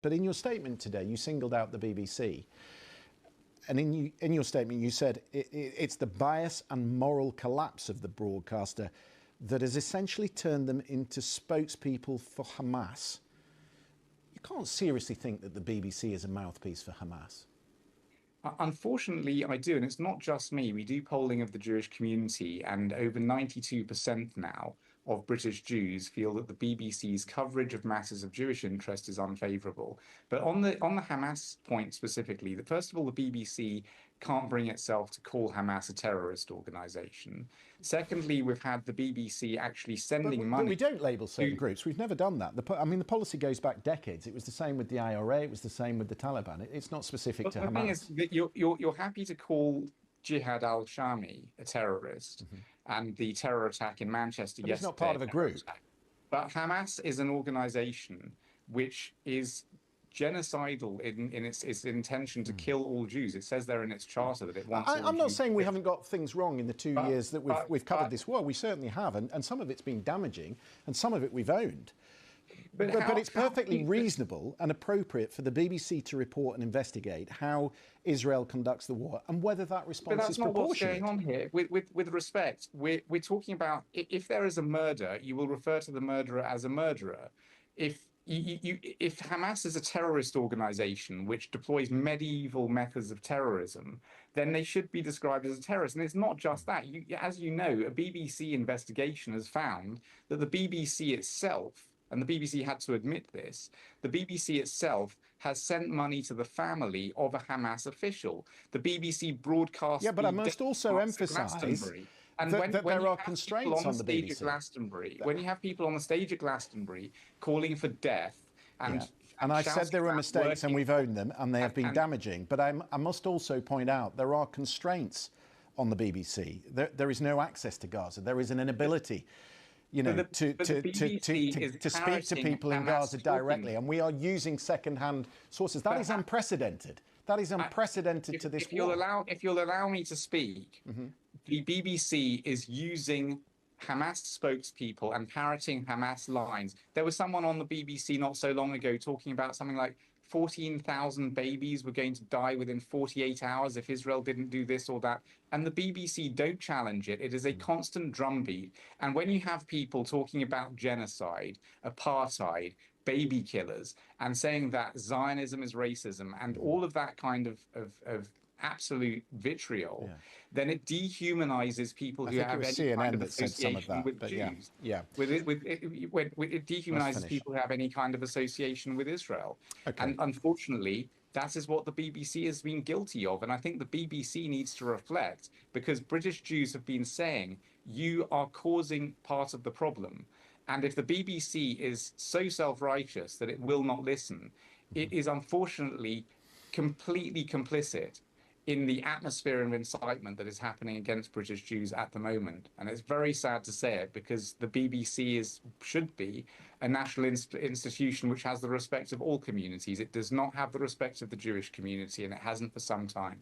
But in your statement today, you singled out the BBC. And in your statement, you said it's the bias and moral collapse of the broadcaster that has essentially turned them into spokespeople for Hamas. You can't seriously think that the BBC is a mouthpiece for Hamas. Unfortunately, I do. And it's not just me. We do polling of the Jewish community, and over 92% now of British Jews feel that the BBC's coverage of matters of Jewish interest is unfavorable. But on the Hamas point specifically, that first of all, the BBC can't bring itself to call Hamas a terrorist organization. Secondly, we've had the BBC actually sending But money we don't label certain to. groups. We've never done that. The policy goes back decades. It was the same with the IRA. It was the same with the Taliban. It's not specific But to the thing is Hamas. that you're happy to call Jihad al-Shami a terrorist, and the terror attack in Manchester But it's not yesterday. part of a group. But Hamas is an organization which is genocidal in its intention to kill all Jews. It says there in its charter that it wants all I'm not Jews saying we killed. haven't got things wrong in the 2 years that we've covered But this war. We certainly have, and some of it's been damaging, and some of it we've owned. but But how it's perfectly how reasonable and appropriate for the BBC to report and investigate how Israel conducts the war and whether that But response is that's not what's going proportionate. on here. With respect, we're talking about if there is a murder, you will refer to the murderer as a murderer. If Hamas is a terrorist organization which deploys medieval methods of terrorism, then they should be described as a terrorist. And it's not just that. As you know, a BBC investigation has found that the BBC itself, and the BBC had to admit this, the BBC itself has sent money to the family of a Hamas official. The BBC Yeah, broadcast but I the death must also march at emphasise Glastonbury. And that when there you are have people constraints on the on the stage at BBC. Glastonbury, when you have people on the stage at Glastonbury calling for death Yeah. and And I said shouting there were about mistakes and working we've owned them and they have been and damaging. But I must also point out there are constraints on the BBC. There is no access to Gaza. There is an inability, but the BBC is to speak to parroting people in Hamas Gaza talking. directly. And we are using second-hand sources. That But is unprecedented. That is unprecedented to this war. if you'll allow me to speak, the BBC is using Hamas spokespeople and parroting Hamas lines. There was someone on the BBC not so long ago talking about something like 14,000 babies were going to die within 48 hours if Israel didn't do this or that. And the BBC don't challenge it. It is a constant drumbeat. And when you have people talking about genocide, apartheid, baby killers, and saying that Zionism is racism and all of that kind of absolute vitriol, Yeah. then it dehumanizes people I who think it have was any kind CNN of that said some of association that. with But yeah, Jews. yeah. It Let's dehumanizes finish. people who have any kind of association with Israel. Okay. And unfortunately, that is what the BBC has been guilty of. And I think the BBC needs to reflect because British Jews have been saying, you are causing part of the problem. And if the BBC is so self-righteous that it will not listen, it is unfortunately completely complicit in the atmosphere of incitement that is happening against British Jews at the moment. And it's very sad to say it because the BBC should be a national institution which has the respect of all communities. It does not have the respect of the Jewish community, and it hasn't for some time.